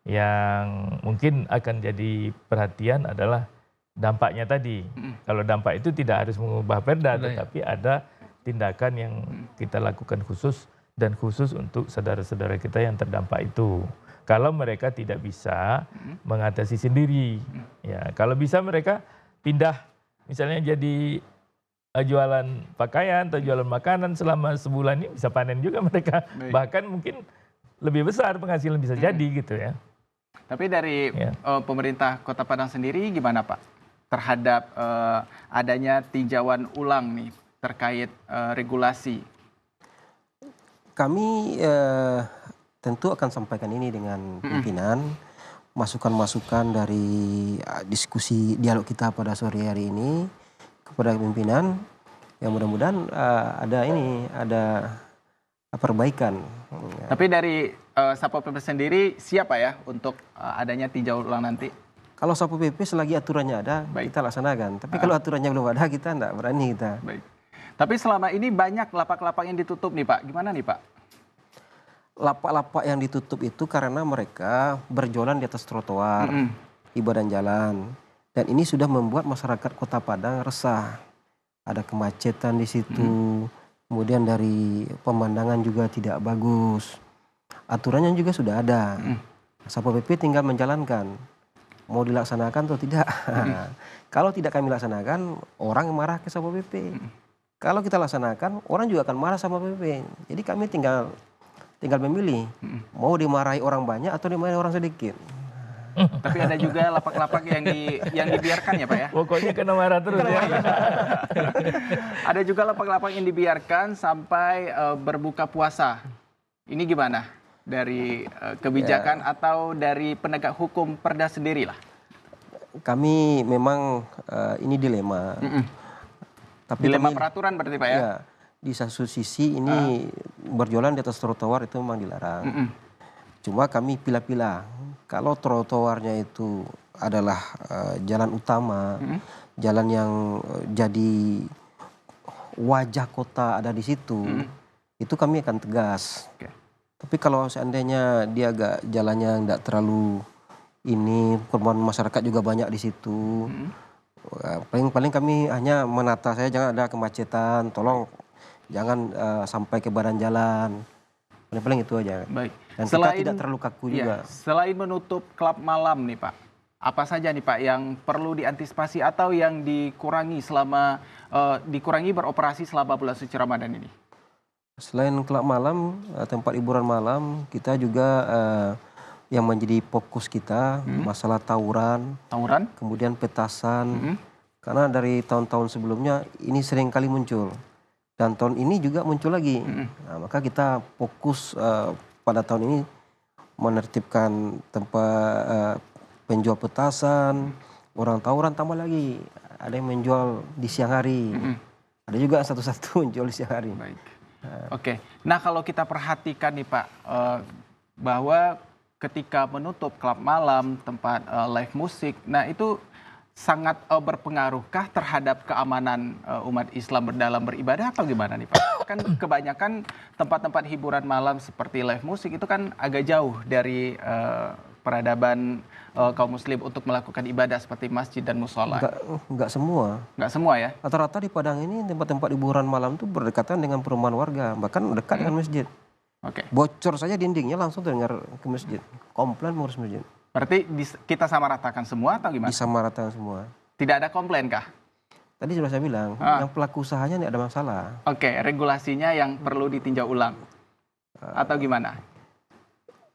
Yang mungkin akan jadi perhatian adalah dampaknya tadi. Kalau dampak itu tidak harus mengubah perda, tetapi ada tindakan yang kita lakukan khusus dan khusus untuk saudara-saudara kita yang terdampak itu. Kalau mereka tidak bisa mengatasi sendiri, ya kalau bisa mereka pindah misalnya jadi jualan pakaian atau jualan makanan selama sebulan ini bisa panen juga mereka. Baik. Bahkan mungkin lebih besar penghasilan bisa jadi gitu ya. Tapi dari pemerintah Kota Padang sendiri gimana Pak terhadap adanya tinjauan ulang nih terkait regulasi? Kami tentu akan sampaikan ini dengan pimpinan, masukan-masukan dari diskusi dialog kita pada sore hari ini kepada pimpinan, yang mudah-mudahan ada perbaikan. Tapi dari Satpol PP sendiri siapa ya untuk adanya tinjau ulang nanti? Kalau Satpol PP selagi aturannya ada, kita laksanakan. Tapi kalau aturannya belum ada, kita tidak berani kita. Baik. Tapi selama ini banyak lapak-lapak yang ditutup nih Pak. Gimana nih Pak? Lapak-lapak yang ditutup itu karena mereka berjualan di atas trotoar, di badan jalan. Dan ini sudah membuat masyarakat Kota Padang resah. Ada kemacetan di situ, kemudian dari pemandangan juga tidak bagus. Aturannya juga sudah ada. Satpol PP tinggal menjalankan. Mau dilaksanakan atau tidak. Kalau tidak kami laksanakan, orang marah ke Satpol PP. Kalau kita laksanakan, orang juga akan marah sama PP. Jadi kami tinggal memilih. Mau dimarahi orang banyak atau dimarahi orang sedikit. Tapi ada juga lapak-lapak yang dibiarkan ya Pak ya? Pokoknya kena marah terus ya. Ada juga lapak-lapak yang dibiarkan sampai berbuka puasa. Ini gimana? Dari kebijakan atau dari penegak hukum Perda sendiri lah? Kami memang ini dilema. Tapi dilema peraturan berarti Pak ya? Ya, di satu sisi ini berjualan di atas trotoar itu memang dilarang. Cuma kami pilah-pilah. Kalau trotoarnya itu adalah jalan utama, jalan yang jadi wajah kota ada di situ, itu kami akan tegas. Tapi kalau seandainya dia agak jalannya tidak terlalu ini, korban masyarakat juga banyak di situ, paling kami hanya menata saya jangan ada kemacetan, tolong jangan sampai ke badan jalan. Paling itu aja. Baik. Dan kita tidak terlalu kaku juga. Selain menutup klub malam nih Pak, apa saja nih Pak yang perlu diantisipasi atau yang dikurangi selama dikurangi beroperasi selama bulan suci Ramadan ini? Selain klub malam, tempat hiburan malam, kita juga yang menjadi fokus kita masalah tawuran, kemudian petasan. Karena dari tahun-tahun sebelumnya ini sering kali muncul. Dan tahun ini juga muncul lagi. Nah, maka kita fokus pada tahun ini menertibkan tempat penjual petasan, orang tawuran, tambah lagi ada yang menjual di siang hari. Ada juga satu-satu menjual di siang hari. Baik. Oke. Nah kalau kita perhatikan nih Pak, bahwa ketika menutup klub malam, tempat live musik, nah itu sangat berpengaruhkah terhadap keamanan umat Islam dalam beribadah apa gimana nih Pak? Kan kebanyakan tempat-tempat hiburan malam seperti live musik itu kan agak jauh dari peradaban kaum muslim untuk melakukan ibadah seperti masjid dan musola. Enggak semua. Enggak semua ya? Rata-rata di Padang ini tempat-tempat hiburan malam itu berdekatan dengan perumahan warga, bahkan dekat dengan masjid. Bocor saja dindingnya langsung terdengar ke masjid. Komplain mengurus masjid. Berarti kita samaratakan semua atau gimana? Disamaratakan semua. Tidak ada komplain kah? Tadi sudah saya bilang, yang pelaku usahanya tidak ada masalah. Oke, regulasinya yang perlu ditinjau ulang. Atau gimana?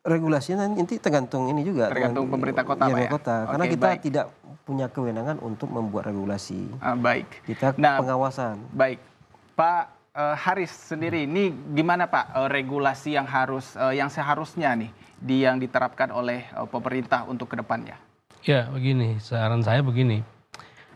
Regulasinya nanti tergantung ini juga. Tergantung pemerintah kota Pak ya? Kota. Karena kita tidak punya kewenangan untuk membuat regulasi. Baik. Kita pengawasan. Baik. Pak Haris sendiri, ini gimana Pak regulasi yang seharusnya nih yang diterapkan oleh pemerintah untuk kedepannya? Ya begini, saran saya begini,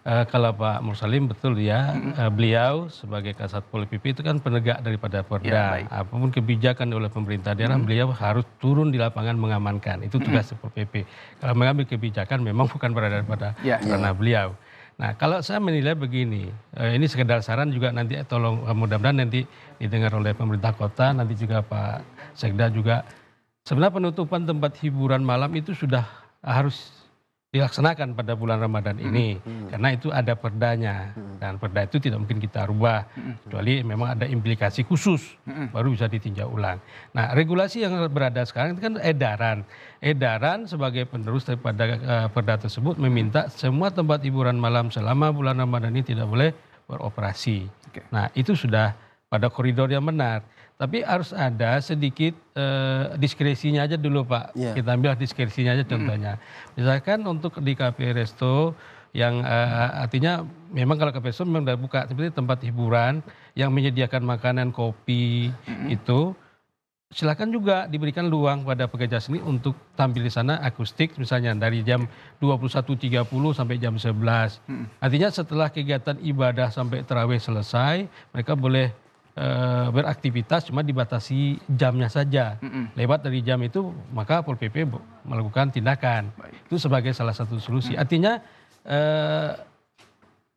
kalau Pak Mursalim betul ya, beliau sebagai Kasatpol PP itu kan penegak daripada Perda. Apapun kebijakan oleh pemerintah daerah, beliau harus turun di lapangan mengamankan. Itu tugas Satpol PP. Kalau mengambil kebijakan memang bukan berada pada ranah beliau. Nah kalau saya menilai begini, ini sekedar saran juga nanti tolong mudah-mudahan nanti didengar oleh pemerintah kota, nanti juga Pak Sekda juga. Sebenarnya penutupan tempat hiburan malam itu sudah harus dilaksanakan pada bulan Ramadan ini karena itu ada perdanya dan perda itu tidak mungkin kita rubah kecuali memang ada implikasi khusus baru bisa ditinjau ulang. Nah, regulasi yang berada sekarang itu kan edaran sebagai penerus daripada perda tersebut meminta semua tempat hiburan malam selama bulan Ramadan ini tidak boleh beroperasi. Nah, itu sudah pada koridor yang benar. Tapi harus ada sedikit diskresinya aja dulu Pak. Kita ambil diskresinya aja contohnya. Misalkan untuk di kafe resto yang artinya memang kalau kafe resto memang sudah buka. Seperti tempat hiburan yang menyediakan makanan, kopi itu. Silakan juga diberikan ruang pada pekerja seni untuk tampil di sana akustik misalnya dari jam 21.30 sampai jam 11. Artinya setelah kegiatan ibadah sampai tarawih selesai mereka boleh beraktivitas cuma dibatasi jamnya saja. Lewat dari jam itu maka Pol PP melakukan tindakan. Itu sebagai salah satu solusi. Artinya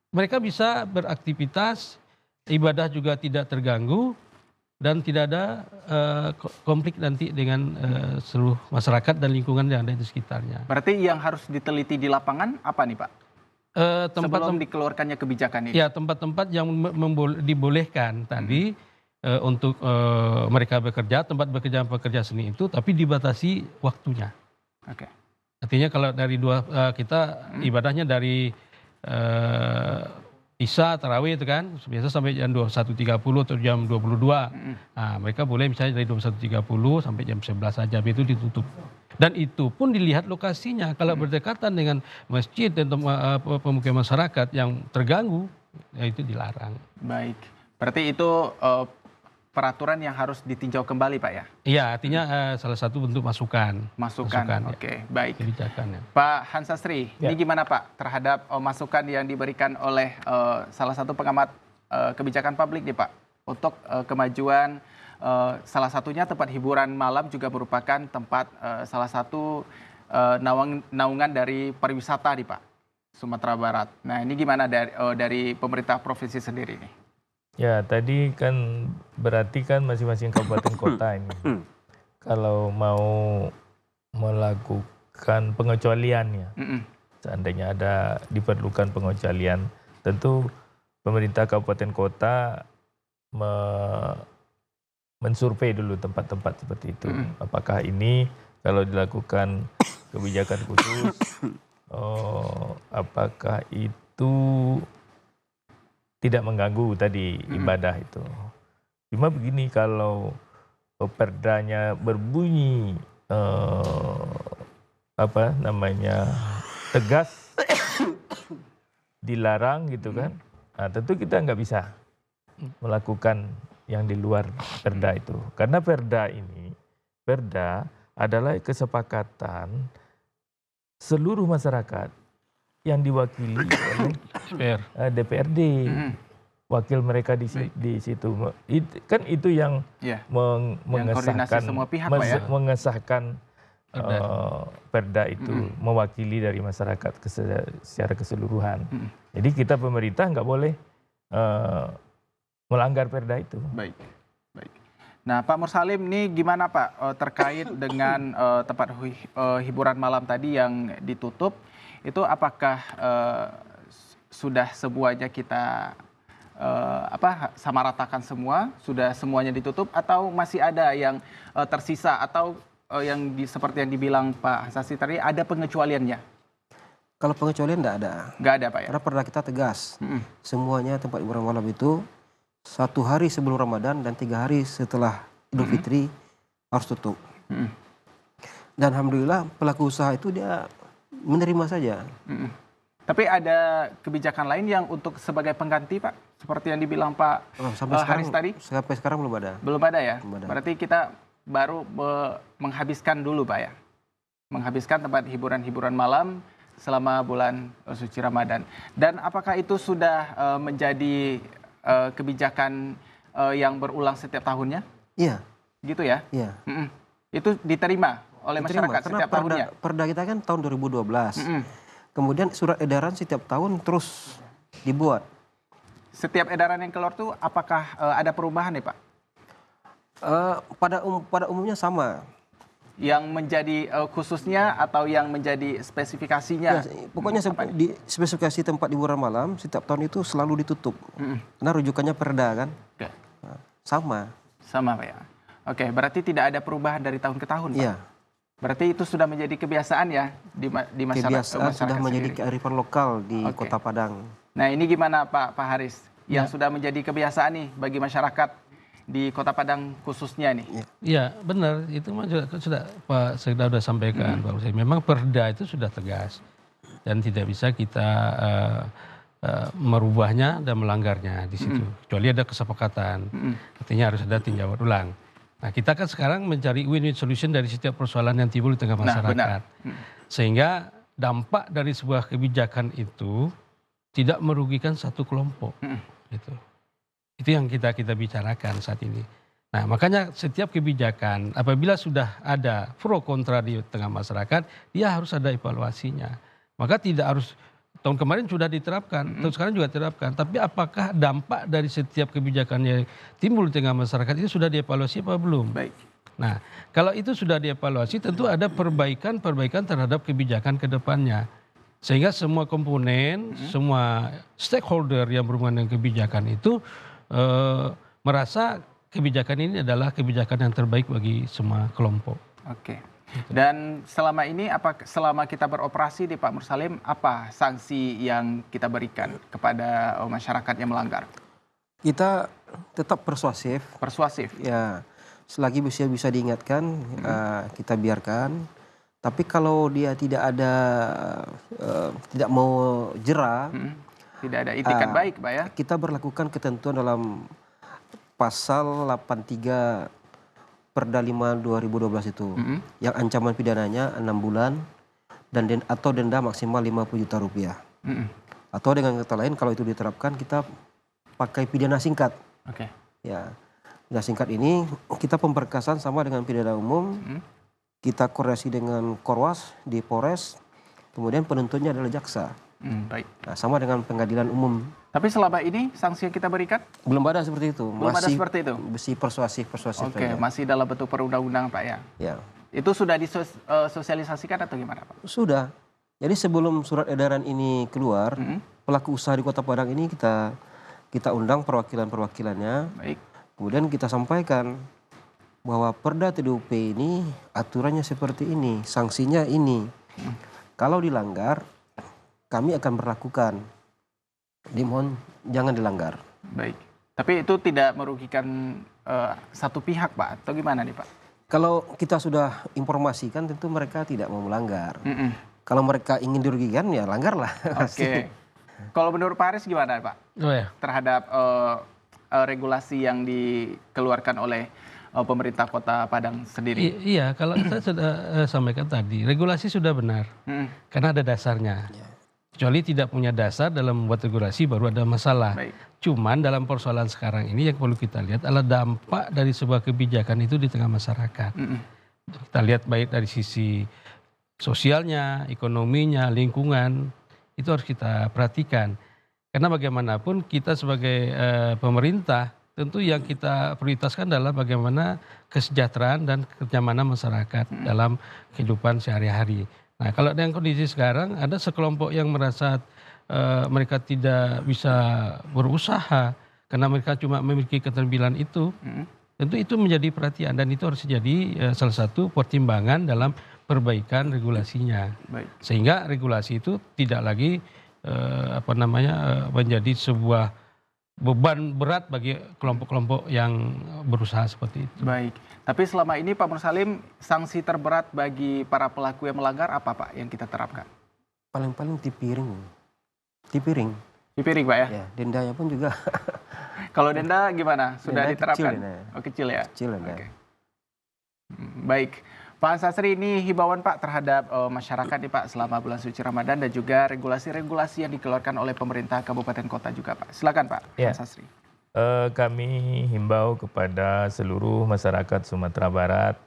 mereka bisa beraktivitas, ibadah juga tidak terganggu dan tidak ada konflik nanti dengan seluruh masyarakat dan lingkungan yang ada di sekitarnya. Berarti yang harus diteliti di lapangan apa nih Pak? Sebelum dikeluarkannya kebijakan ini. Ya, tempat-tempat yang dibolehkan tadi untuk mereka bekerja, tempat pekerja seni itu, tapi dibatasi waktunya. Oke. Artinya kalau dari kita ibadahnya dari Isya, tarawih itu kan, biasa sampai jam 21.30 atau jam 22. Nah, mereka boleh misalnya dari 21.30 sampai jam 11 saja, itu ditutup. Dan itu pun dilihat lokasinya. Kalau berdekatan dengan masjid dan pemukiman masyarakat yang terganggu, ya itu dilarang. Baik, berarti itu peraturan yang harus ditinjau kembali Pak ya? Iya, artinya salah satu bentuk masukan. Masukan, oke, baik. Kebijakannya. Pak Hansasri, ini gimana Pak terhadap masukan yang diberikan oleh salah satu pengamat kebijakan publik nih Pak? Untuk kemajuan salah satunya tempat hiburan malam juga merupakan tempat salah satu naungan dari pariwisata nih Pak, Sumatera Barat. Nah ini gimana dari pemerintah provinsi sendiri nih? Ya tadi kan berarti kan masing-masing kabupaten kota ini kalau mau melakukan pengecualiannya, seandainya ada diperlukan pengecualian, tentu pemerintah kabupaten kota mensurvei dulu tempat-tempat seperti itu. Apakah ini kalau dilakukan kebijakan khusus, apakah itu tidak mengganggu tadi ibadah itu. Cuma begini, kalau perdanya berbunyi tegas dilarang gitu kan, nah, tentu kita nggak bisa melakukan yang di luar perda itu. Karena perda adalah kesepakatan seluruh masyarakat yang diwakili oleh DPRD, wakil mereka di situ. Kan itu yang mengesahkan semua pihak, mengesahkan perda itu, mewakili dari masyarakat secara keseluruhan. Jadi kita pemerintah nggak boleh melanggar perda itu. Baik. Nah, Pak Mursalim, ini gimana Pak terkait dengan tempat hiburan malam tadi yang ditutup? Itu apakah sudah semuanya kita samaratakan semua, sudah semuanya ditutup, atau masih ada yang tersisa, atau yang seperti yang dibilang Pak Hansasri tadi ada pengecualiannya? Kalau pengecualian tidak ada. Nggak ada Pak ya? Karena perda kita tegas, semuanya tempat hiburan malam itu 1 hari sebelum Ramadan dan 3 hari setelah Idul Fitri harus tutup. Dan alhamdulillah pelaku usaha itu dia menerima saja. Tapi ada kebijakan lain yang untuk sebagai pengganti Pak? Seperti yang dibilang Pak Haris tadi? Sampai sekarang belum ada. Belum ada ya? Belum ada. Berarti kita baru menghabiskan dulu Pak ya? Menghabiskan tempat hiburan malam selama bulan suci Ramadan. Dan apakah itu sudah menjadi kebijakan yang berulang setiap tahunnya? Iya. Gitu ya? Iya. Itu diterima oleh masyarakat setiap tahunnya? Perda kita kan tahun 2012. Kemudian surat edaran setiap tahun terus dibuat. Setiap edaran yang keluar tuh apakah ada perubahan nih Pak? Pada umumnya sama. Yang menjadi khususnya atau yang menjadi spesifikasinya? Ya, pokoknya di spesifikasi tempat hiburan malam setiap tahun itu selalu ditutup. Karena rujukannya perda kan. Oke. Nah, sama. Sama Pak ya. Oke, berarti tidak ada perubahan dari tahun ke tahun Pak? Iya. Berarti itu sudah menjadi kebiasaan ya di masyarakat. Kebiasaan sudah menjadi kearifan lokal di Oke. Kota Padang. Nah ini gimana Pak Haris? Yang sudah menjadi kebiasaan nih bagi masyarakat di Kota Padang khususnya nih. Iya benar, itu mah juga sudah Pak Sekda sudah sampaikan Pak Hussein. Memang perda itu sudah tegas dan tidak bisa kita merubahnya dan melanggarnya di situ. Kecuali ada kesepakatan, artinya harus ada tinjauan ulang. Nah kita kan sekarang mencari win-win solution dari setiap persoalan yang timbul di tengah masyarakat. Sehingga dampak dari sebuah kebijakan itu tidak merugikan satu kelompok. Gitu. Itu yang kita bicarakan saat ini. Nah makanya setiap kebijakan apabila sudah ada pro kontra di tengah masyarakat, dia harus ada evaluasinya. Maka tidak harus, tahun kemarin sudah diterapkan, tahun sekarang juga diterapkan. Tapi apakah dampak dari setiap kebijakan yang timbul di tengah masyarakat itu sudah dievaluasi apa belum? Baik. Nah kalau itu sudah dievaluasi tentu ada perbaikan terhadap kebijakan ke depannya. Sehingga semua komponen, semua stakeholder yang berhubungan dengan kebijakan itu merasa kebijakan ini adalah kebijakan yang terbaik bagi semua kelompok. Oke. Dan selama ini selama kita beroperasi di Pak Mursalim, apa sanksi yang kita berikan kepada masyarakat yang melanggar? Kita tetap persuasif. Persuasif. Ya, selagi bisa diingatkan kita biarkan. Tapi kalau dia tidak mau jera, tidak ada itikat baik, Pak ya. Kita berlakukan ketentuan dalam pasal 83 Perda 5 2012 itu, yang ancaman pidananya 6 bulan dan atau denda maksimal 50 juta rupiah. Atau dengan kata lain, kalau itu diterapkan kita pakai pidana singkat. Oke. Ya, pidana singkat ini kita pemberkasan sama dengan pidana umum. Kita koordinasi dengan Korwas di Polres, kemudian penuntutnya adalah jaksa. Baik. Nah, sama dengan pengadilan umum. Tapi selama ini sanksi yang kita berikan? Belum ada seperti itu. Belum ada seperti itu? Masih persuasif Oke, saja. masih dalam bentuk perundang-undang Pak ya? Ya. Itu sudah disosialisasikan atau gimana Pak? Sudah. Jadi sebelum surat edaran ini keluar, pelaku usaha di Kota Padang ini kita undang perwakilan-perwakilannya. Baik. Kemudian kita sampaikan bahwa Perda TDUP ini aturannya seperti ini, sanksinya ini. Kalau dilanggar, kami akan berlakukan. Dimohon jangan dilanggar. Baik. Tapi itu tidak merugikan satu pihak Pak, atau gimana nih Pak? Kalau kita sudah informasikan tentu mereka tidak mau melanggar. Kalau mereka ingin dirugikan ya langgarlah. Oke. Kalau menurut Pak Haris gimana Pak? Terhadap regulasi yang dikeluarkan oleh pemerintah Kota Padang sendiri? Iya, kalau saya sudah sampaikan tadi, regulasi sudah benar. Karena ada dasarnya. Kecuali tidak punya dasar dalam membuat regulasi baru ada masalah. Baik. Cuman dalam persoalan sekarang ini yang perlu kita lihat adalah dampak dari sebuah kebijakan itu di tengah masyarakat. Kita lihat baik dari sisi sosialnya, ekonominya, lingkungan, itu harus kita perhatikan. Karena bagaimanapun kita sebagai pemerintah, tentu yang kita prioritaskan adalah bagaimana kesejahteraan dan kenyamanan masyarakat dalam kehidupan sehari-hari. Nah, kalau dengan kondisi sekarang ada sekelompok yang merasa mereka tidak bisa berusaha karena mereka cuma memiliki keterampilan itu, tentu itu menjadi perhatian dan itu harus jadi salah satu pertimbangan dalam perbaikan regulasinya. Baik. Sehingga regulasi itu tidak lagi menjadi sebuah beban berat bagi kelompok-kelompok yang berusaha seperti itu. Baik, tapi selama ini Pak Mursalim, sanksi terberat bagi para pelaku yang melanggar apa Pak yang kita terapkan? Paling-paling tipiring. Tipiring Pak ya? Ya, dendanya pun juga. Kalau denda gimana? Sudah Denda diterapkan? kecil, Oh kecil ya? Kecil denda. Oke. Baik, Pak Sasri, ini himbauan Pak terhadap masyarakat nih Pak selama bulan suci Ramadan dan juga regulasi-regulasi yang dikeluarkan oleh pemerintah kabupaten kota juga Pak. Silakan Pak, Ya. Pak Sasri. Kami himbau kepada seluruh masyarakat Sumatera Barat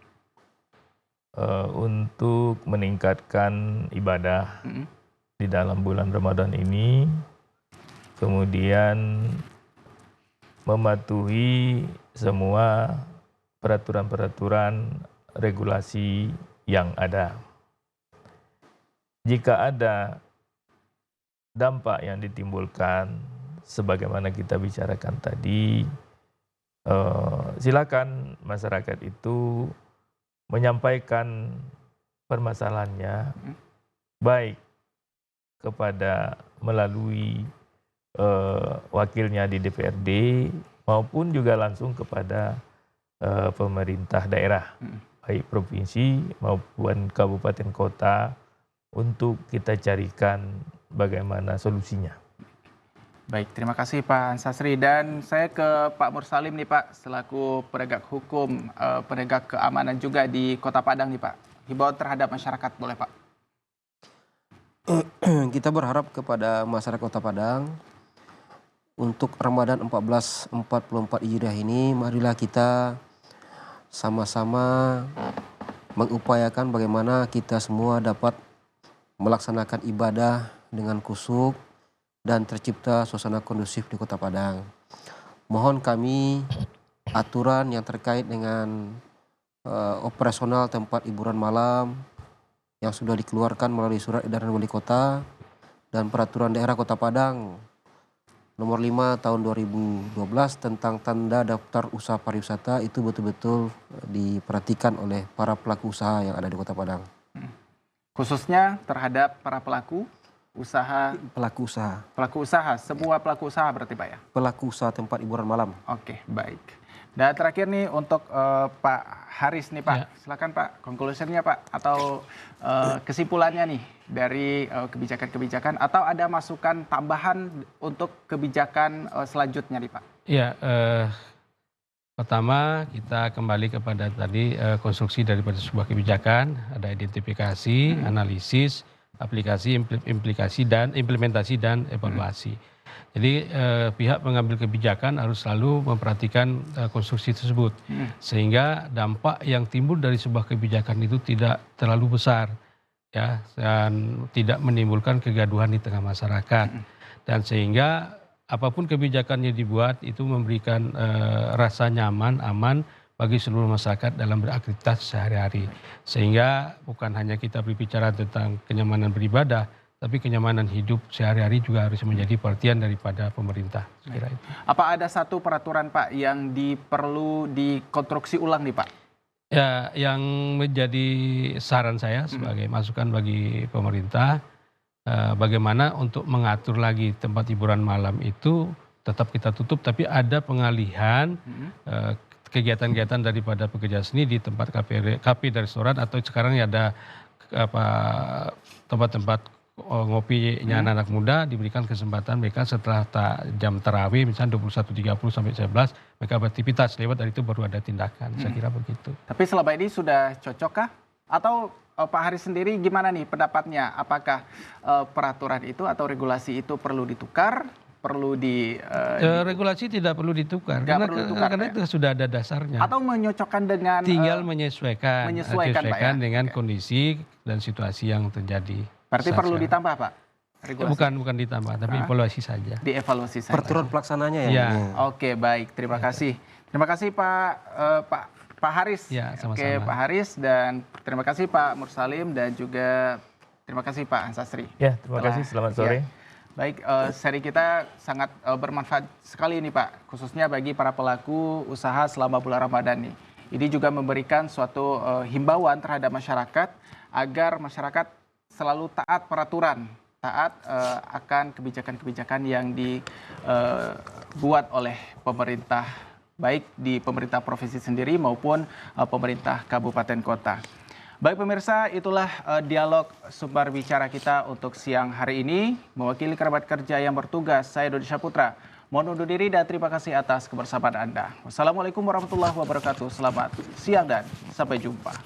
untuk meningkatkan ibadah di dalam bulan Ramadan ini, kemudian mematuhi semua peraturan-peraturan regulasi yang ada. Jika ada dampak yang ditimbulkan, sebagaimana kita bicarakan tadi, silakan masyarakat itu menyampaikan permasalahannya, baik kepada melalui wakilnya di DPRD maupun juga langsung kepada pemerintah daerah, baik provinsi maupun kabupaten kota, untuk kita carikan bagaimana solusinya. Baik, terima kasih Pak Ansasri. Dan saya ke Pak Mursalim nih Pak, selaku penegak hukum, penegak keamanan juga di Kota Padang nih Pak. Himbauan terhadap masyarakat boleh Pak? Kita berharap kepada masyarakat Kota Padang untuk Ramadan 1444 Hijriah ini, marilah kita sama-sama mengupayakan bagaimana kita semua dapat melaksanakan ibadah dengan khusyuk dan tercipta suasana kondusif di Kota Padang. Mohon kami aturan yang terkait dengan operasional tempat hiburan malam yang sudah dikeluarkan melalui surat edaran wali kota dan peraturan daerah Kota Padang nomor 5 tahun 2012 tentang tanda daftar usaha pariwisata itu betul-betul diperhatikan oleh para pelaku usaha yang ada di Kota Padang. Khususnya terhadap para pelaku usaha. Pelaku usaha, semua pelaku usaha berarti Pak ya? Pelaku usaha tempat hiburan malam. Oke, baik. Dan terakhir nih untuk Pak Haris nih Pak, Ya. silakan Pak, konklusinya Pak, atau kesimpulannya nih dari kebijakan-kebijakan, atau ada masukan tambahan untuk kebijakan selanjutnya nih Pak? Ya, pertama kita kembali kepada tadi konstruksi daripada sebuah kebijakan, ada identifikasi, analisis, aplikasi, implikasi dan implementasi dan evaluasi. Jadi pihak pengambil kebijakan harus selalu memperhatikan konstruksi tersebut sehingga dampak yang timbul dari sebuah kebijakan itu tidak terlalu besar ya, dan tidak menimbulkan kegaduhan di tengah masyarakat, dan sehingga apapun kebijakannya dibuat itu memberikan rasa nyaman, aman bagi seluruh masyarakat dalam beraktivitas sehari-hari. Sehingga bukan hanya kita berbicara tentang kenyamanan beribadah, tapi kenyamanan hidup sehari-hari juga harus menjadi perhatian daripada pemerintah. Sekira itu. Apa ada satu peraturan Pak yang perlu dikonstruksi ulang nih Pak? Ya, yang menjadi saran saya sebagai masukan bagi pemerintah, bagaimana untuk mengatur lagi tempat hiburan malam itu tetap kita tutup, tapi ada pengalihan kegiatan-kegiatan daripada pekerja seni di tempat kafe dan restoran, atau sekarang ya ada tempat-tempat ngopinya anak-anak muda, diberikan kesempatan mereka setelah jam tarawih misalnya 21.30 sampai 11 mereka beraktivitas, lewat dari itu baru ada tindakan. Saya kira begitu. Tapi selama ini sudah cocokkah? Atau Pak Haris sendiri gimana nih pendapatnya? Apakah peraturan itu atau regulasi itu perlu ditukar? Perlu regulasi tidak perlu ditukar karena itu sudah ada dasarnya. Atau menyocokkan dengan tinggal menyesuaikan Pak, ya? dengan kondisi dan situasi yang terjadi. Berarti perlu ditambah Pak? Regulasi? Bukan ditambah, tapi evaluasi saja. Dievaluasi saja. Peraturan pelaksananya ya. Oke, baik. Terima kasih. Terima kasih Pak Haris. Ya, sama-sama. Oke, Pak Haris, dan terima kasih Pak Mursalim, dan juga terima kasih Pak Ansasri. Ya, terima kasih. Selamat sore. Baik, seri kita sangat bermanfaat sekali ini Pak, khususnya bagi para pelaku usaha selama bulan Ramadan nih. Ini juga memberikan suatu himbauan terhadap masyarakat agar masyarakat selalu taat peraturan, taat akan kebijakan-kebijakan yang dibuat oleh pemerintah, baik di pemerintah provinsi sendiri maupun pemerintah kabupaten kota. Baik pemirsa, itulah dialog sumber bicara kita untuk siang hari ini. Mewakili kerabat kerja yang bertugas, saya Dodi Syaputra. Mohon undur diri dan terima kasih atas kebersamaan Anda. Wassalamualaikum warahmatullahi wabarakatuh. Selamat siang dan sampai jumpa.